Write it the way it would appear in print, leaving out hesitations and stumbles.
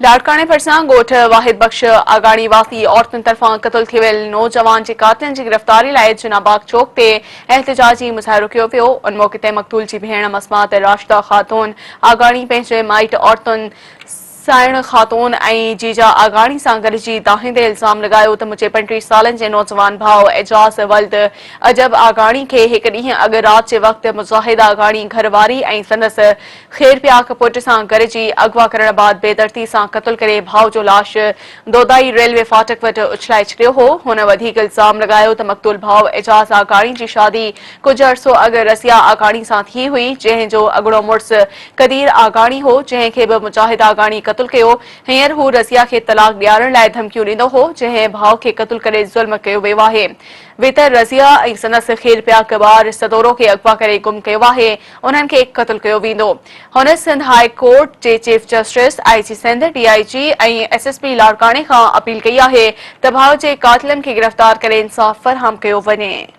लाड़काने भरिसां ॻोठ वाहिद बख़्श आगाणी वासी औरतुनि तरफ़ां क़तल थी वियल नौजवान जे कातिलनि जी गिरफ़्तारी लाइ जिनाबाग चौक ते एहतिजाजी मुज़ाहिरो कयो वियो। उन मौक़े ते मक़तूल जी भेण मसमात राशिदा ख़ातून आगाणी पंहिंजे माइट औरतुनि साइण ख़ातून ऐं जीजा आगाणी सां गॾिजी दाहिंदे इल्ज़ाम लॻायो त मुंहिंजे 35 सालनि जे नौजवान भाउ एजाज़ वल्द अजब आगाणी खे हिकु ॾींहुं अॻु राति जे वक़्तु मुजाहिद आगाणी घरवारी ऐं संदसि ख़ैर पियाक पुट सां गॾिजी अगवा करण बाद बेदर्दी सां क़तल करे भाउ जो लाश दोदाई रेलवे फाटक वटि उछलाए छॾियो हो। हुन वधीक इल्ज़ाम लॻायो त मक़तूल भाउ एजाज़ आगाणी जी शादी कुझु अरसो अॻु रसिया आगाणी सां थी हुई, जंहिं जो अॻिड़ो मुड़ुसु कदीर आगाणी हो, जंहिंखे बि मुजाहिद आगाणी क़तल कयो। हींअर हू रसिया खे तलाक ॾियारण लाइ धमकियूं ॾींदो हो, जंहिं भाउ खे क़तल करे ज़ुल्म कयो वियो आहे। वितर रज़िया ऐं संदसि ख़ैर पियाक ॿार सदोरो खे अगवा करे गुम कयो आहे। उन्हनि खे क़तल कयो वेंदो। हुन सिंध हाई कोर्ट जे chief justice IG Sindh DIG ऐं एसएसपी लाड़काने खां अपील कई आहे त भाउ जे कातिलनि खे गिरफ़्तार करे इंसाफ़ फ़राहम कयो वञे।